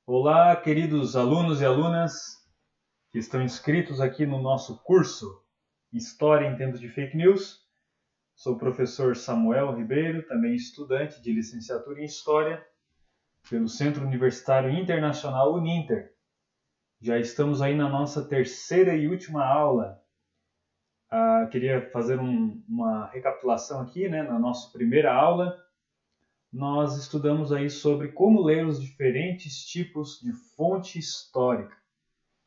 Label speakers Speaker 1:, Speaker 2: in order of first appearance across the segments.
Speaker 1: Olá, queridos alunos e alunas que estão inscritos aqui no nosso curso História em Tempos de Fake News. Sou o professor Samuel Ribeiro, também estudante de licenciatura em História pelo Centro Universitário Internacional Uninter. Já estamos aí na nossa terceira e última aula. Queria fazer uma recapitulação aqui, né? Na nossa primeira aula, nós estudamos aí sobre como ler os diferentes tipos de fonte histórica.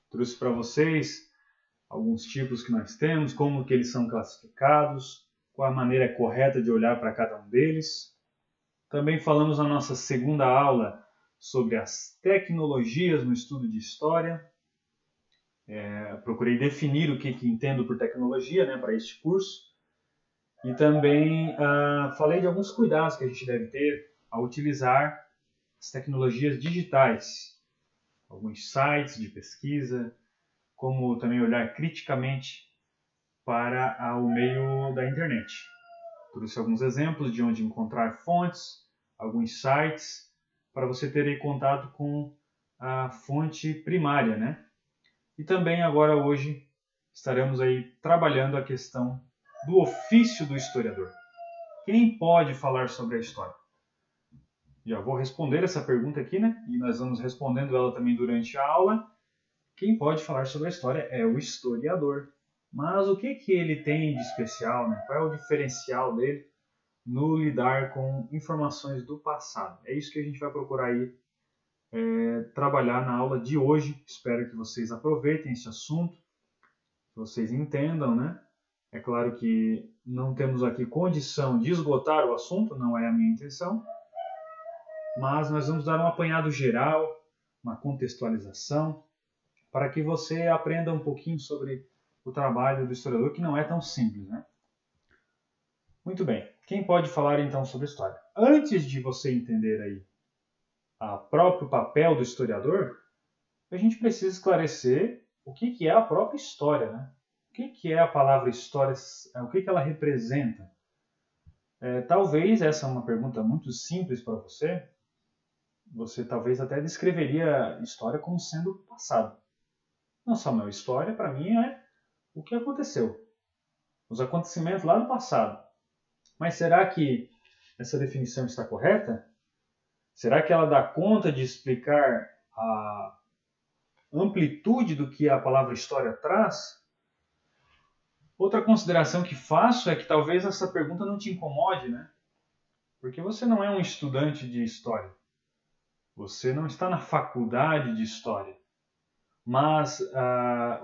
Speaker 1: Trouxe para vocês alguns tipos que nós temos, como que eles são classificados, qual a maneira correta de olhar para cada um deles. Também falamos na nossa segunda aula sobre as tecnologias no estudo de história. Procurei definir o que entendo por tecnologia, né, para este curso. E também falei de alguns cuidados que a gente deve ter ao utilizar as tecnologias digitais, alguns sites de pesquisa, como também olhar criticamente para o meio da internet. Trouxe alguns exemplos de onde encontrar fontes, alguns sites, para você ter aí contato com a fonte primária, né? E também agora hoje estaremos aí trabalhando a questão do ofício do historiador. Quem pode falar sobre a história? Já vou responder essa pergunta aqui, né? E nós vamos respondendo ela também durante a aula. Quem pode falar sobre a história é o historiador. Mas o que ele tem de especial, né? Qual é o diferencial dele no lidar com informações do passado? É isso que a gente vai procurar aí trabalhar na aula de hoje. Espero que vocês aproveitem esse assunto, que vocês entendam, né? É claro que não temos aqui condição de esgotar o assunto, não é a minha intenção, mas nós vamos dar um apanhado geral, uma contextualização, para que você aprenda um pouquinho sobre o trabalho do historiador, que não é tão simples, né? Muito bem. Quem pode falar então sobre história? Antes de você entender aí o próprio papel do historiador, a gente precisa esclarecer o que é a própria história, né? O que é a palavra história, o que ela representa? Talvez essa é uma pergunta muito simples para você. Você talvez até descreveria história como sendo passado. Não, Samuel, história para mim é o que aconteceu, os acontecimentos lá no passado. Mas será que essa definição está correta? Será que ela dá conta de explicar a amplitude do que a palavra história traz? Outra consideração que faço é que talvez essa pergunta não te incomode, né? Porque você não é um estudante de história. Você não está na faculdade de história. Mas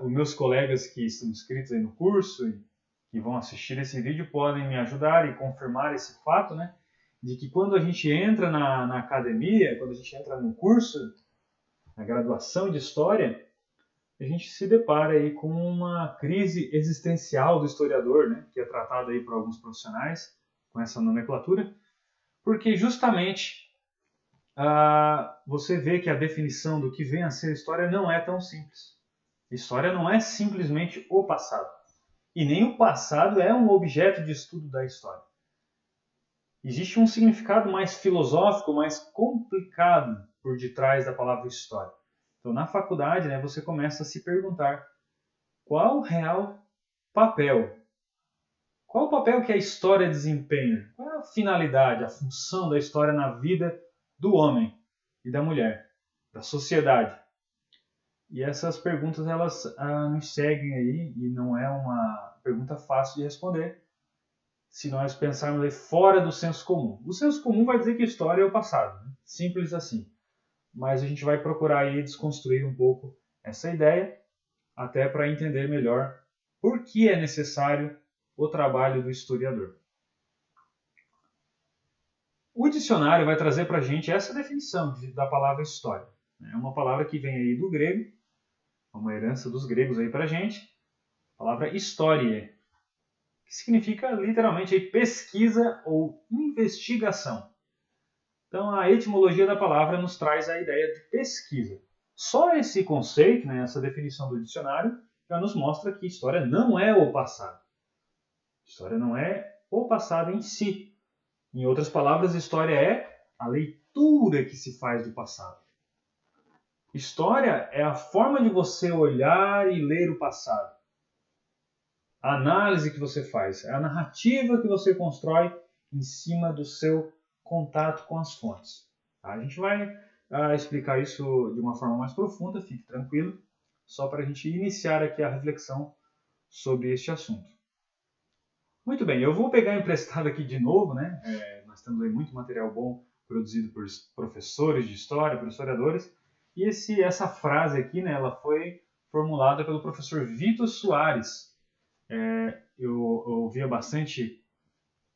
Speaker 1: os meus colegas que estão inscritos aí no curso e que vão assistir esse vídeo podem me ajudar e confirmar esse fato, né? De que quando a gente entra na academia, quando a gente entra no curso, na graduação de História, a gente se depara aí com uma crise existencial do historiador, né? Que é tratada aí por alguns profissionais com essa nomenclatura, porque justamente você vê que a definição do que vem a ser história não é tão simples. História não é simplesmente o passado. E nem o passado é um objeto de estudo da história. Existe um significado mais filosófico, mais complicado por detrás da palavra história. Então, na faculdade, né, você começa a se perguntar qual o real papel? Qual o papel que a história desempenha? Qual é a finalidade, a função da história na vida do homem e da mulher, da sociedade? E essas perguntas elas nos seguem aí e não é uma pergunta fácil de responder se nós pensarmos aí fora do senso comum. O senso comum vai dizer que a história é o passado, né? Simples assim. Mas a gente vai procurar aí desconstruir um pouco essa ideia até para entender melhor por que é necessário o trabalho do historiador. O dicionário vai trazer para a gente essa definição da palavra história. É uma palavra que vem aí do grego, uma herança dos gregos aí para a gente, a palavra história, que significa literalmente aí, pesquisa ou investigação. Então a etimologia da palavra nos traz a ideia de pesquisa. Só esse conceito, né, essa definição do dicionário, já nos mostra que história não é o passado. História não é o passado em si. Em outras palavras, história é a leitura que se faz do passado. História é a forma de você olhar e ler o passado. A análise que você faz, é a narrativa que você constrói em cima do seu contato com as fontes. A gente vai explicar isso de uma forma mais profunda, fique tranquilo, só para a gente iniciar aqui a reflexão sobre este assunto. Muito bem, eu vou pegar emprestado aqui de novo, né? Nós temos aí muito material bom produzido por professores de história, por historiadores, e essa frase aqui, né, ela foi formulada pelo professor Vitor Soares. Eu ouvia bastante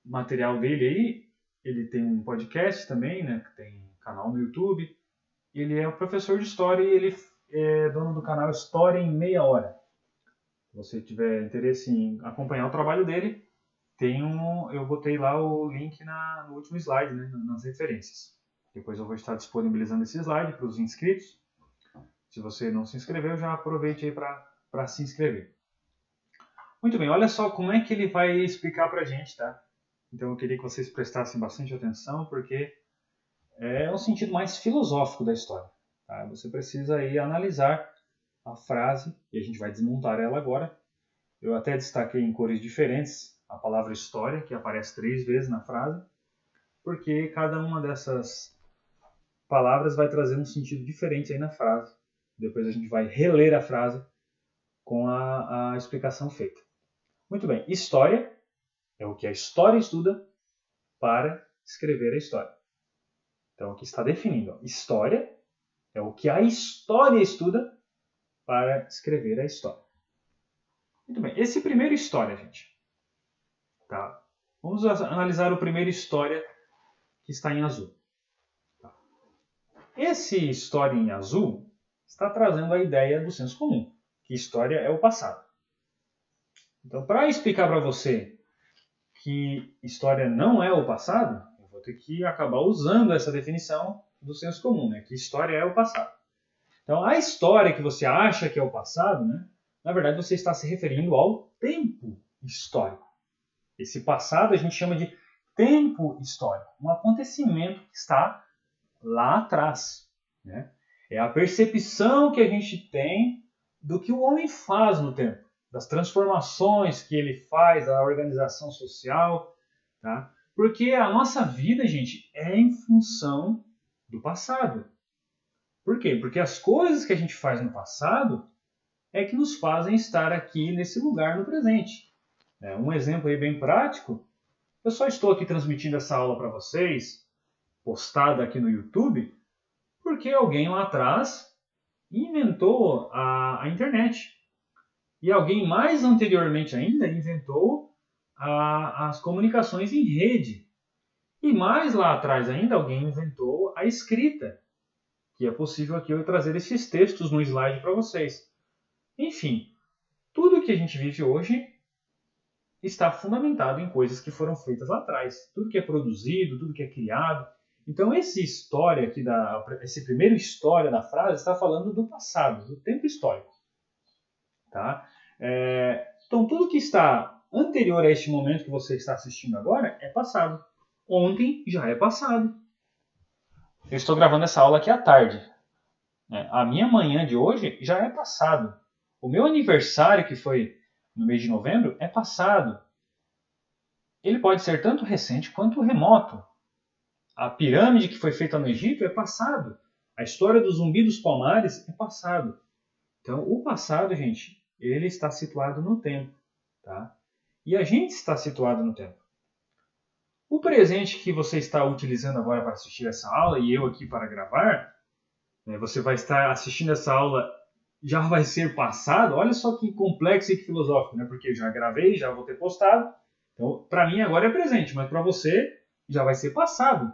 Speaker 1: material dele aí, ele tem um podcast também, né, que tem canal no YouTube, ele é um professor de história e ele é dono do canal História em Meia Hora. Se você tiver interesse em acompanhar o trabalho dele, eu botei lá o link no último slide, né, nas referências. Depois eu vou estar disponibilizando esse slide para os inscritos. Se você não se inscreveu, já aproveite aí para se inscrever. Muito bem, olha só como é que ele vai explicar para a gente, tá? Então eu queria que vocês prestassem bastante atenção, porque é um sentido mais filosófico da história. Tá? Você precisa aí analisar a frase, e a gente vai desmontar ela agora. Eu até destaquei em cores diferentes a palavra história, que aparece 3 vezes na frase, porque cada uma dessas palavras vai trazer um sentido diferente aí na frase. Depois a gente vai reler a frase com a explicação feita. Muito bem, história é o que a história estuda para escrever a história. Então aqui está definindo, ó, história é o que a história estuda para escrever a história. Muito bem, esse primeiro história, gente. Tá? Vamos analisar o primeiro história que está em azul. Tá? Esse história em azul está trazendo a ideia do senso comum, que história é o passado. Então, para explicar para você que história não é o passado, eu vou ter que acabar usando essa definição do senso comum, né? Que história é o passado. Então, a história que você acha que é o passado, né? Na verdade, você está se referindo ao tempo histórico. Esse passado a gente chama de tempo histórico, um acontecimento que está lá atrás. Né? É a percepção que a gente tem do que o homem faz no tempo, das transformações que ele faz, da organização social. Tá? Porque a nossa vida, gente, é em função do passado. Por quê? Porque as coisas que a gente faz no passado é que nos fazem estar aqui nesse lugar no presente. Um exemplo aí bem prático, eu só estou aqui transmitindo essa aula para vocês, postada aqui no YouTube, porque alguém lá atrás inventou a internet. E alguém mais anteriormente ainda inventou as comunicações em rede. E mais lá atrás ainda alguém inventou a escrita, que é possível aqui eu trazer esses textos no slide para vocês. Enfim, tudo que a gente vive hoje está fundamentado em coisas que foram feitas lá atrás. Tudo que é produzido, tudo que é criado. Então, esse primeiro história da frase está falando do passado, do tempo histórico. Tá? Então, tudo que está anterior a este momento que você está assistindo agora é passado. Ontem já é passado. Eu estou gravando essa aula aqui à tarde. A minha manhã de hoje já é passado. O meu aniversário, que foi no mês de novembro, é passado. Ele pode ser tanto recente quanto remoto. A pirâmide que foi feita no Egito é passado. A história do Zumbi dos Palmares é passado. Então, o passado, gente, ele está situado no tempo. Tá? E a gente está situado no tempo. O presente que você está utilizando agora para assistir essa aula e eu aqui para gravar, você vai estar assistindo essa aula, já vai ser passado. Olha só que complexo e que filosófico, né? Porque eu já gravei, já vou ter postado. Então, para mim agora é presente, mas para você já vai ser passado.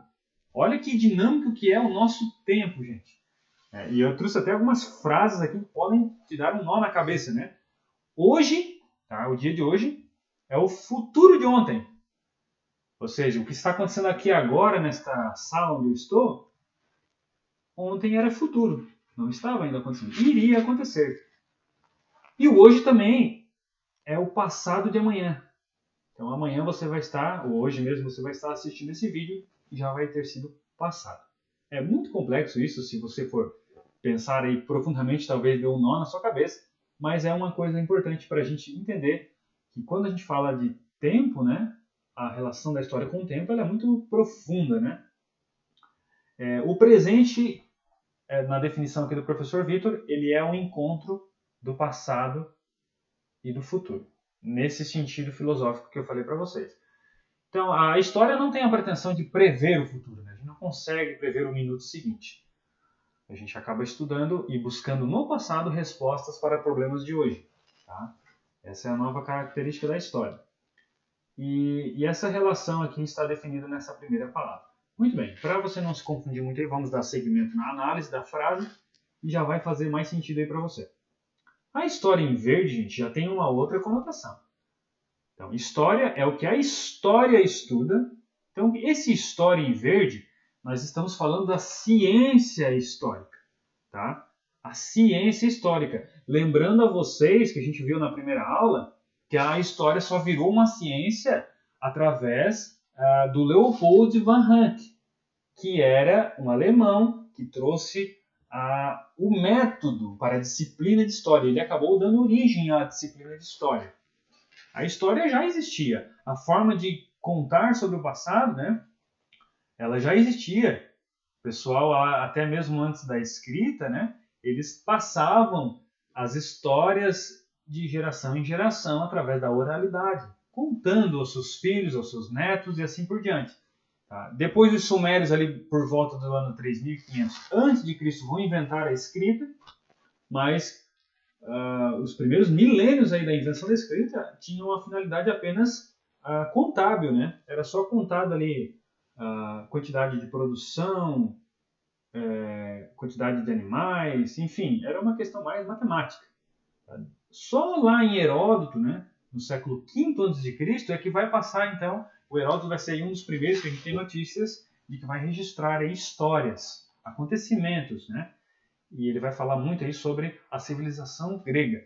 Speaker 1: Olha que dinâmico que é o nosso tempo, gente. E eu trouxe até algumas frases aqui que podem te dar um nó na cabeça, né? Hoje, tá? O dia de hoje é o futuro de ontem. Ou seja, o que está acontecendo aqui agora, nesta sala onde eu estou, ontem era futuro. Não estava ainda acontecendo. Iria acontecer. E o hoje também é o passado de amanhã. Então amanhã você vai estar, ou hoje mesmo você vai estar assistindo esse vídeo e já vai ter sido passado. É muito complexo isso se você for pensar aí profundamente, talvez dê um nó na sua cabeça, mas é uma coisa importante para a gente entender que quando a gente fala de tempo, né, a relação da história com o tempo ela é muito profunda, né? O presente, na definição aqui do professor Vitor, ele é um encontro do passado e do futuro, nesse sentido filosófico que eu falei para vocês. Então, a história não tem a pretensão de prever o futuro, né? A gente não consegue prever o minuto seguinte. A gente acaba estudando e buscando no passado respostas para problemas de hoje. Tá? Essa é a nova característica da história. E essa relação aqui está definida nessa primeira palavra. Muito bem, para você não se confundir muito aí, vamos dar seguimento na análise da frase e já vai fazer mais sentido aí para você. A história em verde, gente, já tem uma outra conotação. Então, história é o que a história estuda. Então, esse história em verde, nós estamos falando da ciência histórica, tá? A ciência histórica. Lembrando a vocês, que a gente viu na primeira aula, que a história só virou uma ciência através do Leopold von Ranke, que era um alemão que trouxe o método para a disciplina de história. Ele acabou dando origem à disciplina de história. A história já existia. A forma de contar sobre o passado, né, ela já existia. O pessoal, até mesmo antes da escrita, né, eles passavam as histórias de geração em geração através da oralidade, contando aos seus filhos, aos seus netos e assim por diante. Tá? Depois os sumérios, ali por volta do ano 3500 a.C., vão inventar a escrita, mas os primeiros milênios aí da invenção da escrita tinham uma finalidade apenas contábil, né? Era só contado ali a quantidade de produção, quantidade de animais, enfim, era uma questão mais matemática. Tá? Só lá em Heródoto, né, no século V a.C., é que vai passar, então, o Heródoto vai ser um dos primeiros que a gente tem notícias de que vai registrar aí histórias, acontecimentos, né? E ele vai falar muito aí sobre a civilização grega.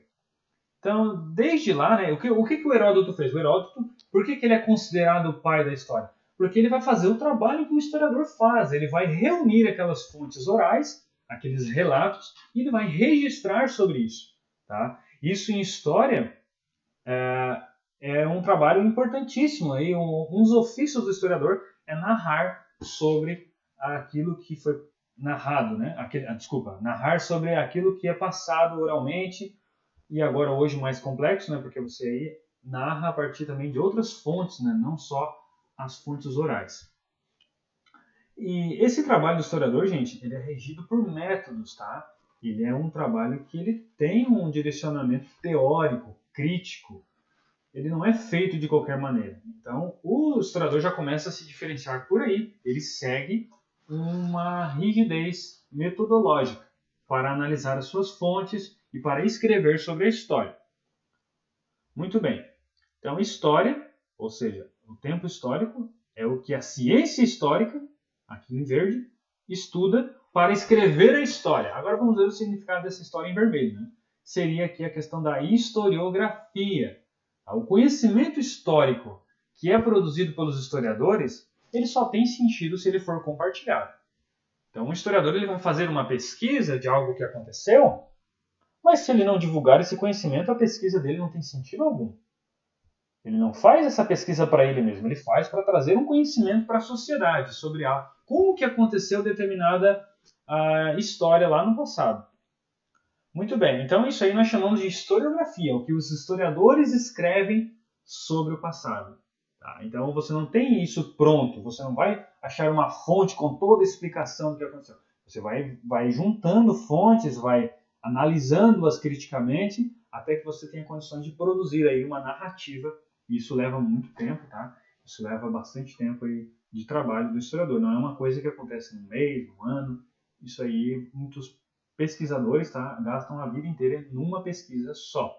Speaker 1: Então, desde lá, né, o que o Heródoto fez? O Heródoto, por que ele é considerado o pai da história? Porque ele vai fazer o trabalho que o historiador faz. Ele vai reunir aquelas fontes orais, aqueles relatos, e ele vai registrar sobre isso. Tá? Isso em história é um trabalho importantíssimo. Aí, um dos ofícios do historiador é narrar sobre aquilo que foi narrado, né? Narrar sobre aquilo que é passado oralmente e agora hoje mais complexo, né? Porque você aí narra a partir também de outras fontes, né? Não só as fontes orais. E esse trabalho do historiador, gente, ele é regido por métodos, tá? Ele é um trabalho que ele tem um direcionamento teórico, crítico. Ele não é feito de qualquer maneira. Então, o historiador já começa a se diferenciar por aí. Ele segue uma rigidez metodológica para analisar as suas fontes e para escrever sobre a história. Muito bem. Então, história, ou seja, o tempo histórico, é o que a ciência histórica, aqui em verde, estuda para escrever a história. Agora vamos ver o significado dessa história em vermelho, né? Seria aqui a questão da historiografia. O conhecimento histórico que é produzido pelos historiadores, ele só tem sentido se ele for compartilhado. Então, o historiador ele vai fazer uma pesquisa de algo que aconteceu, mas se ele não divulgar esse conhecimento, a pesquisa dele não tem sentido algum. Ele não faz essa pesquisa para ele mesmo, ele faz para trazer um conhecimento para a sociedade sobre como que aconteceu determinada história lá no passado. Muito bem, então isso aí nós chamamos de historiografia, o que os historiadores escrevem sobre o passado. Tá? Então você não tem isso pronto, você não vai achar uma fonte com toda a explicação do que aconteceu. Você vai juntando fontes, vai analisando-as criticamente, até que você tenha condições de produzir aí uma narrativa. Isso leva muito tempo, tá? Isso leva bastante tempo aí de trabalho do historiador. Não é uma coisa que acontece num mês, num ano. Isso aí, muitos pesquisadores, tá, gastam a vida inteira numa pesquisa só.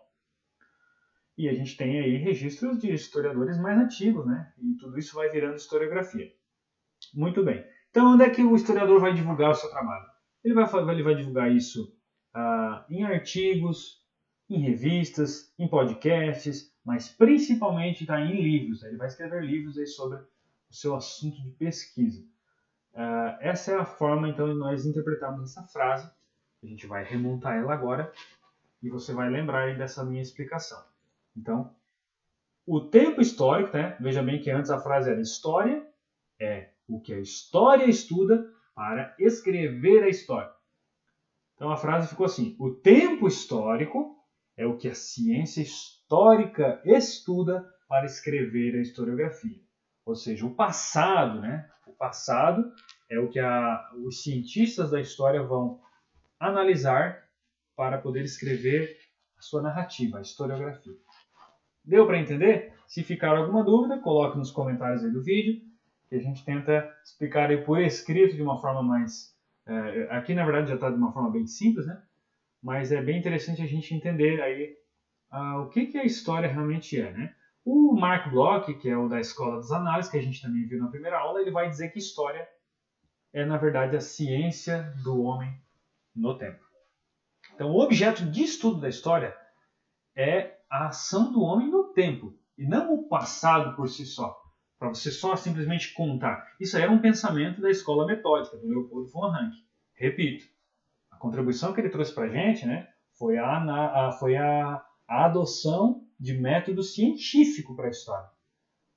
Speaker 1: E a gente tem aí registros de historiadores mais antigos, né? E tudo isso vai virando historiografia. Muito bem. Então, onde é que o historiador vai divulgar o seu trabalho? Ele vai divulgar isso em artigos, em revistas, em podcasts, mas principalmente em livros. Ele vai escrever livros aí sobre o seu assunto de pesquisa. Essa é a forma, então, de nós interpretarmos essa frase A gente vai remontar ela agora e você vai lembrar aí dessa minha explicação. Então, o tempo histórico, né? Veja bem que antes a frase era história, é o que a história estuda para escrever a história. Então a frase ficou assim: o tempo histórico é o que a ciência histórica estuda para escrever a historiografia. Ou seja, o passado, né? O passado é o que os cientistas da história vão analisar para poder escrever a sua narrativa, a historiografia. Deu para entender? Se ficar alguma dúvida, coloque nos comentários aí do vídeo, que a gente tenta explicar aí por escrito de uma forma mais... aqui, na verdade, já está de uma forma bem simples, né? Mas é bem interessante a gente entender aí o que a história realmente é, né? O Mark Bloch, que é o da Escola das Análises, que a gente também viu na primeira aula, ele vai dizer que história é, na verdade, a ciência do homem no tempo. Então, o objeto de estudo da história é a ação do homem no tempo, e não o passado por si só, para você só simplesmente contar. Isso aí era um pensamento da escola metódica, do Leopold von Ranke. Repito, a contribuição que ele trouxe para a gente, né, foi a adoção de método científico para a história.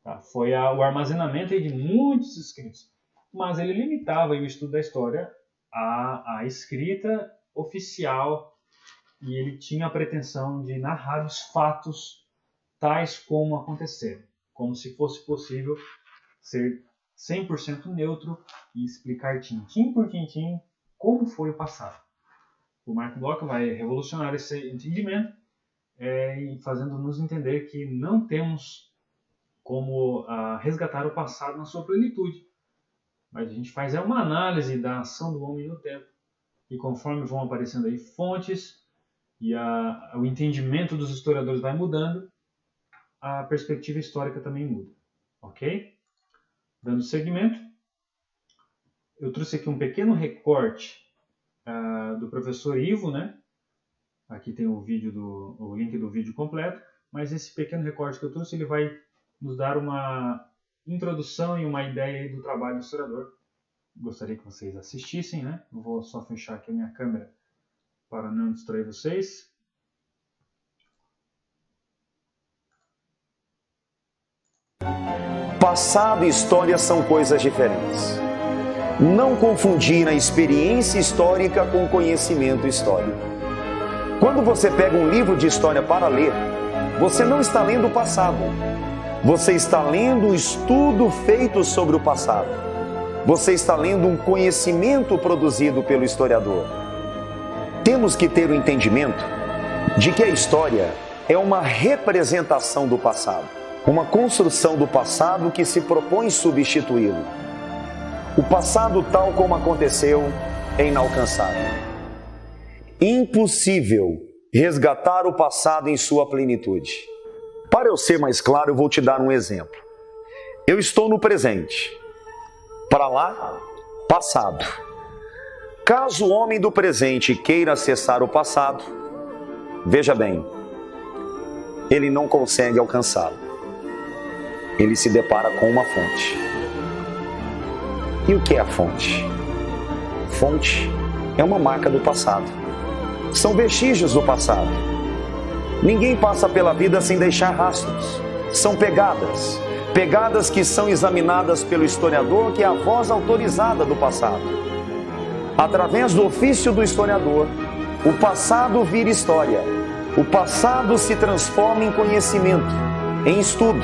Speaker 1: Tá? Foi o armazenamento de muitos escritos. Mas ele limitava aí o estudo da história à escrita oficial, e ele tinha a pretensão de narrar os fatos tais como aconteceram, como se fosse possível ser 100% neutro e explicar tintim por tintim como foi o passado. O Mark Bloch vai revolucionar esse entendimento, e fazendo-nos entender que não temos como resgatar o passado na sua plenitude, mas a gente faz uma análise da ação do homem no tempo, e conforme vão aparecendo aí fontes e o entendimento dos historiadores vai mudando, a perspectiva histórica também muda, ok? Dando seguimento, eu trouxe aqui um pequeno recorte do professor Ivo, né? Aqui tem o link do vídeo completo, mas esse pequeno recorte que eu trouxe, ele vai nos dar uma introdução e uma ideia do trabalho do historiador. Gostaria que vocês assistissem, né? Eu vou só fechar aqui a minha câmera para não distrair vocês.
Speaker 2: Passado e história são coisas diferentes. Não confundir a experiência histórica com conhecimento histórico. Quando você pega um livro de história para ler, você não está lendo o passado. Você está lendo um estudo feito sobre o passado. Você está lendo um conhecimento produzido pelo historiador. Temos que ter o entendimento de que a história é uma representação do passado, uma construção do passado que se propõe substituí-lo. O passado tal como aconteceu é inalcançável. Impossível resgatar o passado em sua plenitude. Para eu ser mais claro, eu vou te dar um exemplo. Eu estou no presente. Para lá, passado. Caso o homem do presente queira acessar o passado, veja bem, ele não consegue alcançá-lo. Ele se depara com uma fonte. E o que é a fonte? Fonte é uma marca do passado. São vestígios do passado. Ninguém passa pela vida sem deixar rastros. São pegadas. Pegadas que são examinadas pelo historiador, que é a voz autorizada do passado. Através do ofício do historiador, o passado vira história. O passado se transforma em conhecimento, em estudo.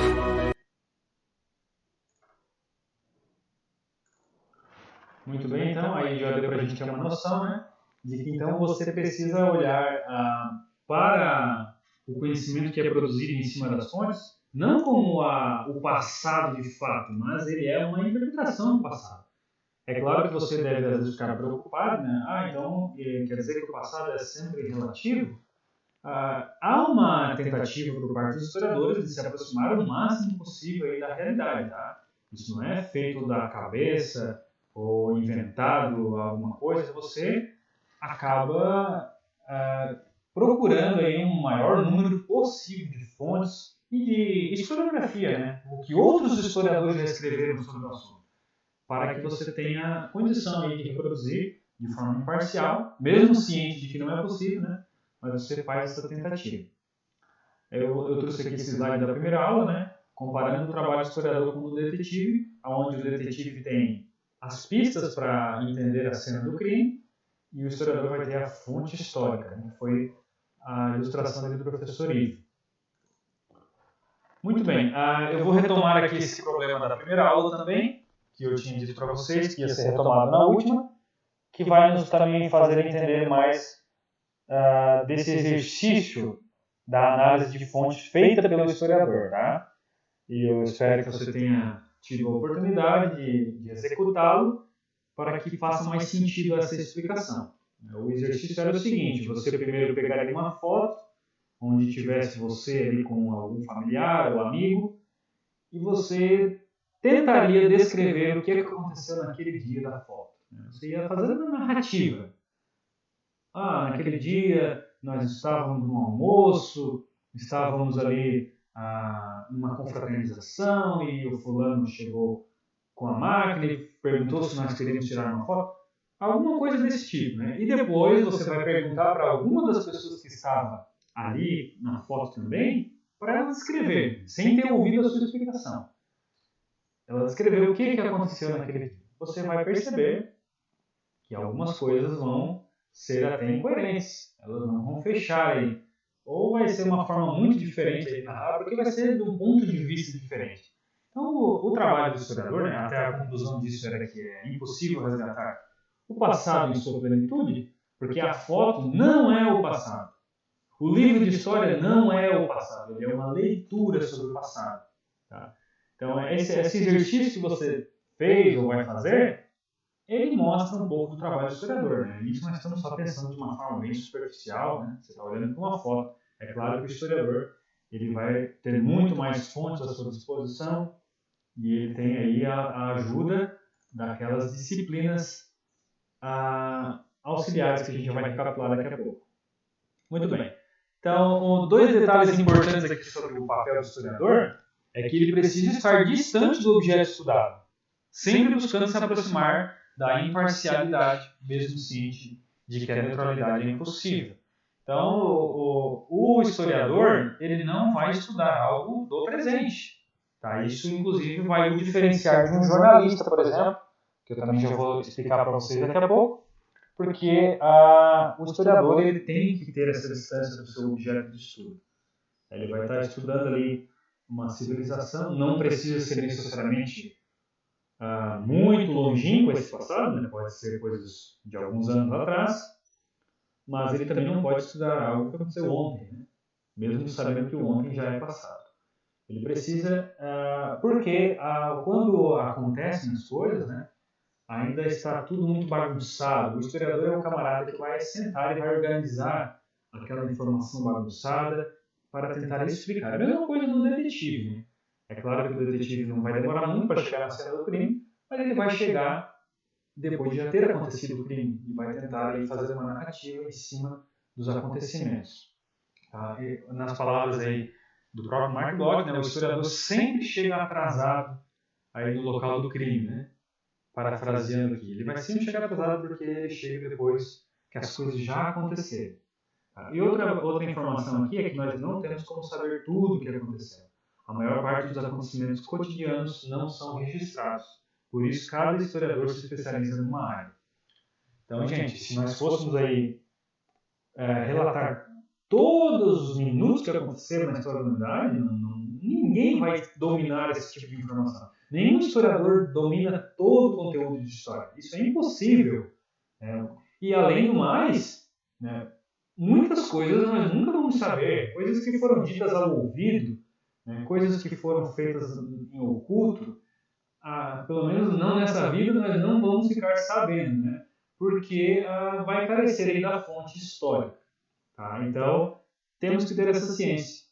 Speaker 1: Muito bem, então aí já deu para a gente ter uma noção, né, de que então você precisa olhar para o conhecimento que é produzido em cima das fontes, não como o passado de fato, mas ele é uma interpretação do passado. É claro que você deve às vezes ficar preocupado, né? Então quer dizer que o passado é sempre relativo? Há uma tentativa por parte dos historiadores de se aproximar o máximo possível aí da realidade, tá? Isso não é feito da cabeça ou inventado alguma coisa, você acaba procurando aí um maior número possível de fontes e de historiografia, né? O que outros historiadores já escreveram sobre o assunto, para que você tenha condição aí de reproduzir de forma imparcial, mesmo ciente de que não é possível, né? Mas você faz essa tentativa. Eu trouxe aqui esse slide da primeira aula, né? Comparando o trabalho do historiador com o do detetive, onde o detetive tem as pistas para entender a cena do crime e o historiador vai ter a fonte histórica, né? Foi a ilustração ali do professor Ivo. Muito bem, eu vou retomar aqui esse problema da primeira aula também, que eu tinha dito para vocês que ia ser retomado na última, que vai nos também fazer entender mais desse exercício da análise de fontes feita pelo historiador, tá? E eu espero que você tenha tido a oportunidade de executá-lo para que faça mais sentido essa explicação. O exercício era o seguinte: você primeiro pegaria uma foto onde tivesse você ali com algum familiar ou amigo e você tentaria descrever o que aconteceu naquele dia da foto. Você ia fazendo uma narrativa. Naquele dia nós estávamos no almoço, estávamos ali numa confraternização e o fulano chegou com a máquina e perguntou se nós queríamos tirar uma foto. Alguma coisa desse tipo, né? E depois você vai perguntar para alguma das pessoas que estava ali na foto também, para ela descrever, sem ter ouvido a sua explicação. Ela descreveu o que aconteceu naquele dia. Você vai perceber que algumas coisas vão ser até incoerentes, elas não vão fechar aí. Ou vai ser uma forma muito diferente de narrar, porque vai ser de um ponto de vista diferente. Então, o trabalho do historiador, né, até a conclusão disso era que é impossível resgatar o passado em sua plenitude, porque a foto não é o passado. O livro de história não é o passado, ele é uma leitura sobre o passado. Tá? Então, esse exercício que você fez ou vai fazer, ele mostra um pouco do trabalho do historiador. Né? Isso nós estamos só pensando de uma forma bem superficial, né? Você está olhando para uma foto. É claro que o historiador ele vai ter muito mais fontes à sua disposição e ele tem aí a ajuda daquelas disciplinas auxiliares que a gente vai recapitular daqui a pouco. Muito bem. Então, dois detalhes importantes aqui sobre o papel do historiador é que ele precisa estar distante do objeto estudado, sempre buscando se aproximar da imparcialidade, mesmo ciente de que a neutralidade é impossível. Então, o historiador ele não vai estudar algo do presente. Tá? Isso, inclusive, vai o diferenciar de um jornalista, por exemplo, que eu também já vou explicar para vocês daqui a pouco, porque o historiador ele tem que ter essa distância do seu objeto de estudo. Ele vai estar estudando ali uma civilização, não precisa ser necessariamente muito longínquo esse passado, né? Pode ser coisas de alguns anos atrás, mas ele também não pode estudar algo que aconteceu ontem, né? Mesmo sabendo que o ontem já é passado. Ele precisa, porque quando acontecem as coisas, né? Ainda está tudo muito bagunçado. O historiador é o camarada que vai sentar e vai organizar aquela informação bagunçada para tentar explicar. A mesma coisa do detetive. Né? É claro que o detetive não vai demorar muito para chegar na cena do crime, mas ele vai chegar depois de já ter acontecido o crime e vai tentar aí, fazer uma narrativa em cima dos acontecimentos. Tá? Nas palavras aí do próprio Mark Bloch, né, o historiador sempre chega atrasado aí no local do crime, né? Parafraseando aqui, ele vai sempre chegar atrasado porque ele chega depois que as coisas já aconteceram. E outra informação aqui é que nós não temos como saber tudo o que aconteceu. A maior parte dos acontecimentos cotidianos não são registrados. Por isso, cada historiador se especializa numa área. Então, gente, se nós fôssemos aí relatar todos os minutos que aconteceram na história da humanidade, ninguém vai dominar esse tipo de informação. Nenhum historiador domina todo o conteúdo de história. Isso é impossível. E, além do mais, né, muitas coisas nós nunca vamos saber. Coisas que foram ditas ao ouvido, né, coisas que foram feitas em oculto, pelo menos não nessa vida, nós não vamos ficar sabendo, né, porque vai carecer aí da fonte histórica. Tá? Então, temos que ter essa ciência,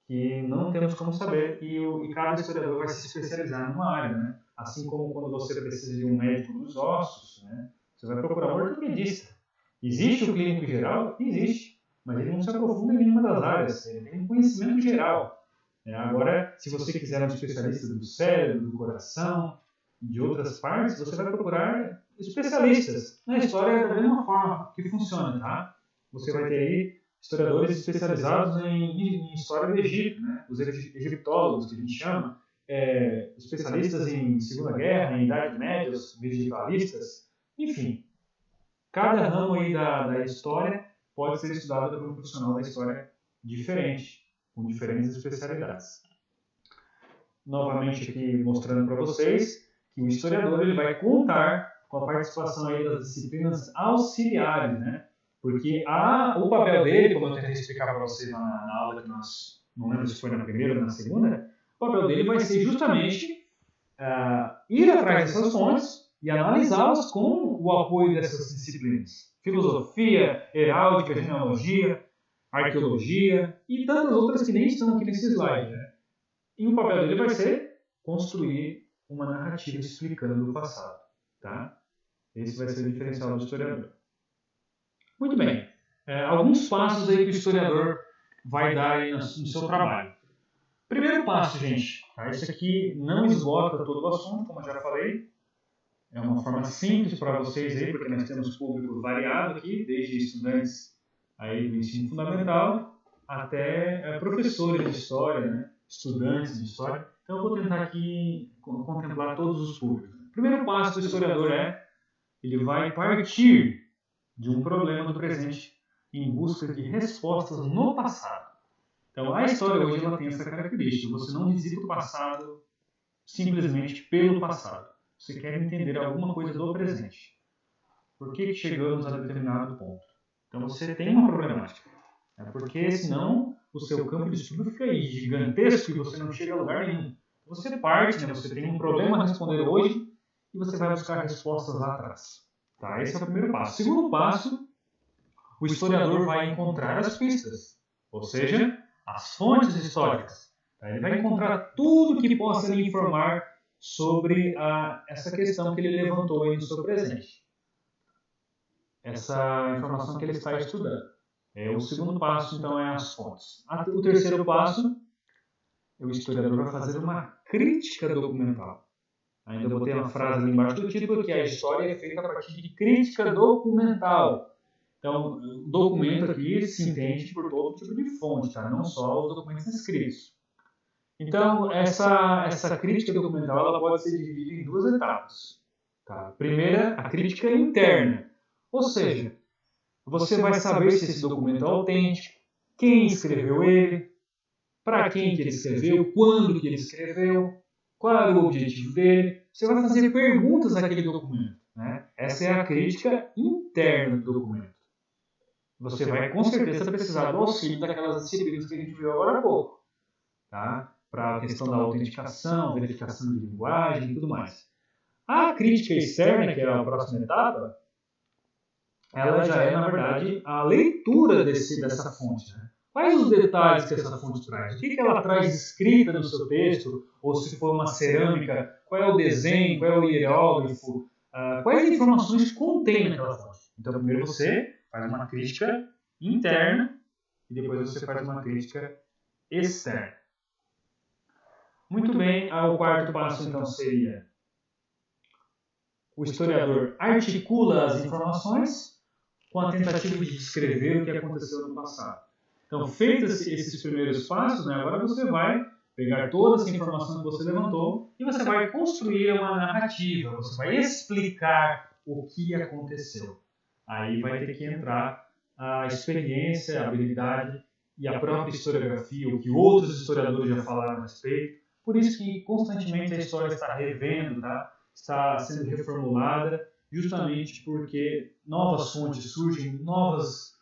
Speaker 1: que não temos como saber, e cada historiador vai se especializar numa área, né? Assim como quando você precisa de um médico dos ossos, né? Você vai procurar um ortopedista. Existe o clínico geral? Existe, mas ele não se aprofunda em nenhuma das áreas, ele tem um conhecimento geral. Agora, se você quiser um especialista do cérebro, do coração, de outras partes, você vai procurar especialistas na história da mesma forma que funciona, tá? Você vai ter aí historiadores especializados em história do Egito, né? Os egiptólogos, que a gente chama, especialistas em Segunda Guerra, em Idade Média, os medievalistas, enfim. Cada ramo aí da história pode ser estudado por um profissional da história diferente, com diferentes especialidades. Novamente aqui mostrando para vocês que o historiador ele vai contar com a participação aí das disciplinas auxiliares, né? Porque o papel dele, como eu tentei explicar para vocês na aula que nós, não lembro se foi na primeira ou na segunda, o papel dele vai ser justamente ir atrás dessas fontes e analisá-las com o apoio dessas disciplinas. Filosofia, heráldica, genealogia, arqueologia e tantas outras que nem estão aqui nesse slide, né? E o papel dele vai ser construir uma narrativa explicando o passado, tá? Esse vai ser o diferencial do historiador. Muito bem. Alguns passos aí que o historiador vai dar aí no seu trabalho. Primeiro passo, gente. Tá? Isso aqui não esgota todo o assunto, como eu já falei. É uma forma simples para vocês aí, porque nós temos público variado aqui, desde estudantes aí do ensino fundamental até professores de história, né? Estudantes de história. Então eu vou tentar aqui contemplar todos os públicos. O primeiro passo do historiador ele vai partir de um problema do presente em busca de respostas no passado. Então a história hoje ela tem essa característica. Você não visita o passado simplesmente pelo passado. Você quer entender alguma coisa do presente. Por que chegamos a determinado ponto? Então você tem uma problemática. Porque senão o seu campo de estudo fica aí gigantesco e você não chega a lugar nenhum. Você parte, né? Você tem um problema a responder hoje e você vai buscar respostas lá atrás. Tá? Esse é o primeiro passo. O segundo passo, o historiador vai encontrar as pistas, ou seja, as fontes históricas. Tá? Ele vai encontrar tudo que possa lhe informar sobre essa questão que ele levantou aí no seu presente. Essa informação que ele está estudando. O segundo passo, então, é as fontes. O terceiro passo, o historiador vai fazer uma crítica documental. Ainda botei uma frase ali embaixo do título, que a história é feita a partir de crítica documental. Então, o documento aqui se entende por todo tipo de fonte, tá? Não só os documentos escritos. Então, essa crítica documental ela pode ser dividida em duas etapas. Tá? Primeira, a crítica interna. Ou seja, você vai saber se esse documento é autêntico, quem escreveu ele, para quem que ele escreveu, quando que ele escreveu, qual era o objetivo dele. Você vai fazer perguntas àquele documento. Né? Essa é a crítica interna do documento. Você vai com certeza precisar do auxílio daquelas disciplinas que a gente viu agora há pouco. Tá? Para a questão da autenticação, verificação de linguagem e tudo mais. A crítica externa, que é a próxima etapa, ela já é, na verdade, a leitura dessa fonte. Né? Quais os detalhes que essa fonte traz? O que ela traz escrita no seu texto? Ou se for uma cerâmica, qual é o desenho, qual é o hieróglifo? Quais informações contém naquela fonte? Então, primeiro você faz uma crítica interna e depois você faz uma crítica externa. Muito bem, o quarto passo, então, seria o historiador articula as informações com a tentativa de descrever o que aconteceu no passado. Então, feitos esses primeiros passos, né, agora você vai pegar toda essa informação que você levantou e você vai construir uma narrativa, você vai explicar o que aconteceu. Aí vai ter que entrar a experiência, a habilidade e a própria historiografia, o que outros historiadores já falaram a respeito. Por isso que constantemente a história está revendo, tá? Está sendo reformulada, justamente porque novas fontes surgem, novos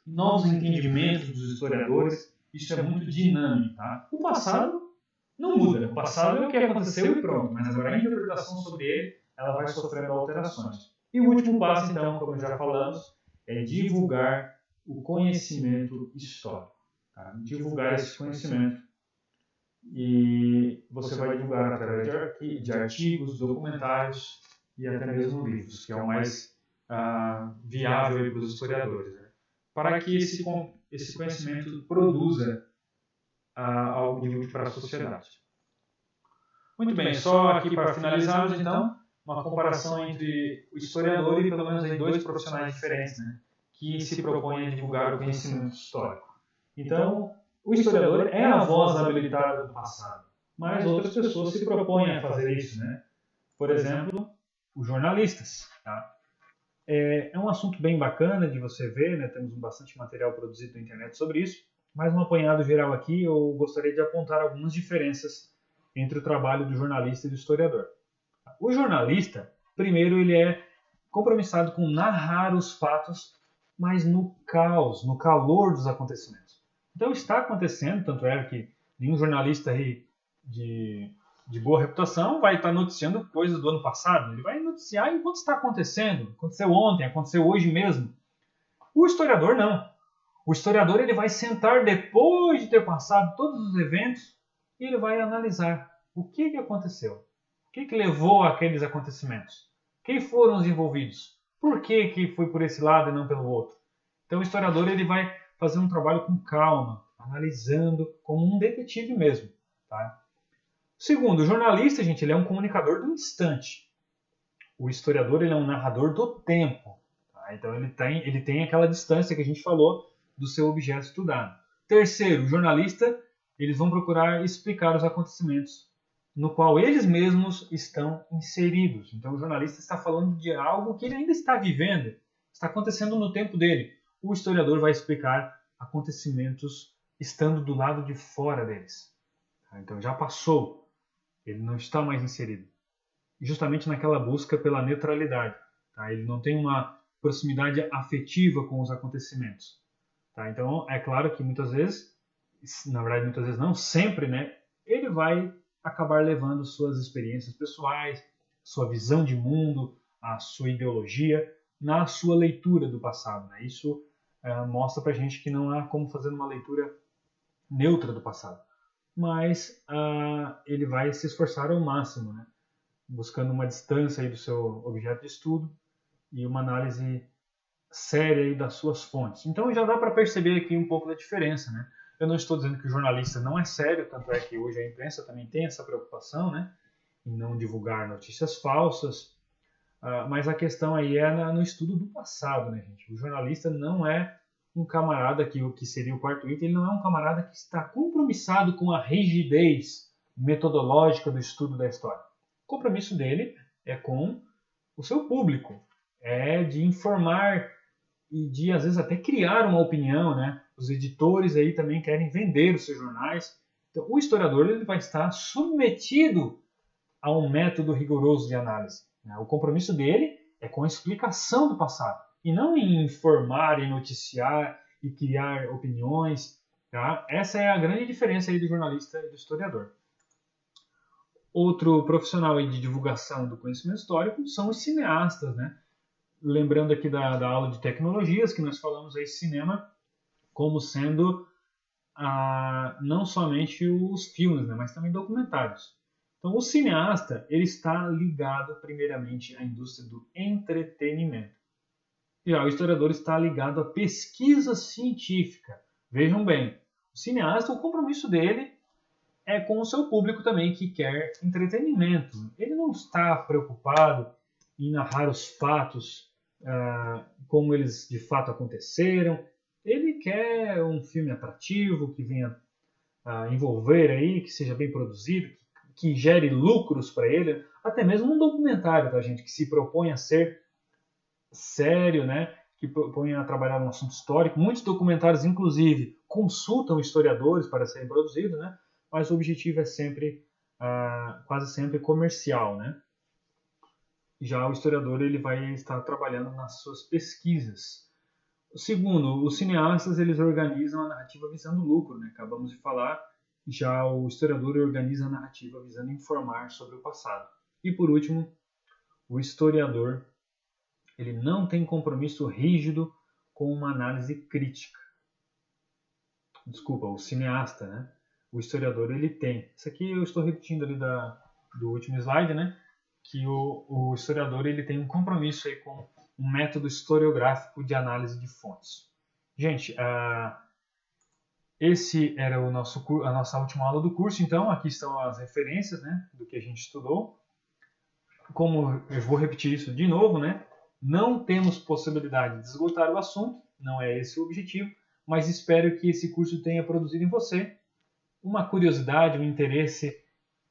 Speaker 1: entendimentos dos historiadores. Isso é muito dinâmico. Tá? O passado não muda. O passado é o que aconteceu e pronto. Mas agora a interpretação sobre ele ela vai sofrendo alterações. E o último passo, então, como já falamos, é divulgar o conhecimento histórico. Tá? Divulgar esse conhecimento. E você vai divulgar através de artigos, documentários e até mesmo livros, que é o mais viável para os historiadores, né? Para que esse conhecimento produza algo de útil para a sociedade. Muito bem, só aqui para finalizarmos, então, uma comparação entre o historiador e pelo menos aí dois profissionais diferentes, né, que se propõem a divulgar o conhecimento histórico. Então, o historiador é a voz habilitada do passado, mas outras pessoas se propõem a fazer isso, né? Por exemplo, os jornalistas. Tá? É um assunto bem bacana de você ver, né? Temos bastante material produzido na internet sobre isso, mas um apanhado geral aqui eu gostaria de apontar algumas diferenças entre o trabalho do jornalista e do historiador. O jornalista, primeiro, ele é compromissado com narrar os fatos, mas no caos, no calor dos acontecimentos. Então está acontecendo, tanto é que nenhum jornalista aí de boa reputação vai estar noticiando coisas do ano passado. Ele vai noticiar enquanto está acontecendo. Aconteceu ontem, aconteceu hoje mesmo. O historiador não. O historiador ele vai sentar depois de ter passado todos os eventos e ele vai analisar o que aconteceu. O que levou àqueles acontecimentos? Quem foram os envolvidos? Por que foi por esse lado e não pelo outro? Então o historiador ele vai fazer um trabalho com calma, analisando como um detetive mesmo. Tá? Segundo, o jornalista, gente, ele é um comunicador do instante. O historiador ele é um narrador do tempo. Tá? Então ele tem aquela distância que a gente falou do seu objeto estudado. Terceiro, o jornalista, eles vão procurar explicar os acontecimentos no qual eles mesmos estão inseridos. Então o jornalista está falando de algo que ele ainda está vivendo, está acontecendo no tempo dele. O historiador vai explicar acontecimentos estando do lado de fora deles. Então já passou, ele não está mais inserido. Justamente naquela busca pela neutralidade. Tá? Ele não tem uma proximidade afetiva com os acontecimentos. Tá? Então é claro que muitas vezes, na verdade muitas vezes não, sempre, né, ele vai acabar levando suas experiências pessoais, sua visão de mundo, a sua ideologia, na sua leitura do passado. Né? Isso mostra pra gente que não há como fazer uma leitura neutra do passado. Mas ele vai se esforçar ao máximo, né? Buscando uma distância aí do seu objeto de estudo e uma análise séria aí das suas fontes. Então já dá para perceber aqui um pouco da diferença, né? Eu não estou dizendo que o jornalista não é sério, tanto é que hoje a imprensa também tem essa preocupação, né? Em não divulgar notícias falsas, mas a questão aí é no estudo do passado, né, gente? O jornalista não é um camarada que o que seria o quarto item, ele não é um camarada que está compromissado com a rigidez metodológica do estudo da história. O compromisso dele é com o seu público, é de informar e de às vezes até criar uma opinião, né? Os editores aí também querem vender os seus jornais. Então, o historiador ele vai estar submetido a um método rigoroso de análise. O compromisso dele é com a explicação do passado, e não em informar, e noticiar, e criar opiniões. Tá? Essa é a grande diferença aí do jornalista e do historiador. Outro profissional aí de divulgação do conhecimento histórico são os cineastas. Né? Lembrando aqui da aula de tecnologias, que nós falamos aí cinema como sendo não somente os filmes, né, mas também documentários. Então, o cineasta ele está ligado primeiramente à indústria do entretenimento. Já o historiador está ligado à pesquisa científica. Vejam bem, o cineasta, o compromisso dele é com o seu público também que quer entretenimento. Ele não está preocupado em narrar os fatos como eles de fato aconteceram. Ele quer um filme atrativo, que venha envolver aí, que seja bem produzido, que gere lucros para ele, até mesmo um documentário, tá, gente, que se propõe a ser sério, né, que propõe a trabalhar um assunto histórico. Muitos documentários, inclusive, consultam historiadores para serem produzidos, né, mas o objetivo é sempre, quase sempre, comercial, né. Já o historiador ele vai estar trabalhando nas suas pesquisas. Segundo, os cineastas eles organizam a narrativa visando lucro, né? Acabamos de falar. Já o historiador organiza a narrativa visando informar sobre o passado. E por último, o historiador ele não tem compromisso rígido com uma análise crítica. Desculpa, o cineasta, né? O historiador ele tem. Isso aqui eu estou repetindo ali do último slide, né? Que o historiador ele tem um compromisso aí com um método historiográfico de análise de fontes. Gente, esse era a nossa última aula do curso, então aqui estão as referências, né, do que a gente estudou. como eu vou repetir isso de novo, né? Não temos possibilidade de esgotar o assunto, não é esse o objetivo, mas espero que esse curso tenha produzido em você uma curiosidade, um interesse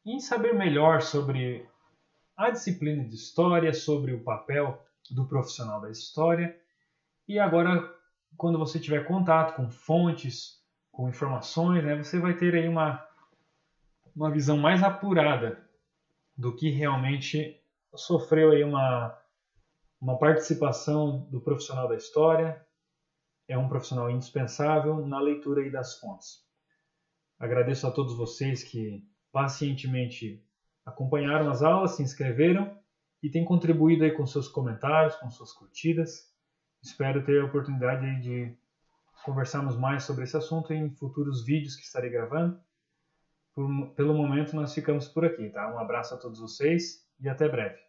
Speaker 1: em saber melhor sobre a disciplina de história, sobre o papel do profissional da história. E agora, quando você tiver contato com fontes, com informações, né, você vai ter aí uma visão mais apurada do que realmente sofreu aí uma participação do profissional da história. É um profissional indispensável na leitura aí das fontes. Agradeço a todos vocês que pacientemente acompanharam as aulas, se inscreveram e têm contribuído aí com seus comentários, com suas curtidas. Espero ter a oportunidade aí de conversarmos mais sobre esse assunto em futuros vídeos que estarei gravando. Pelo momento nós ficamos por aqui, tá? Um abraço a todos vocês e até breve.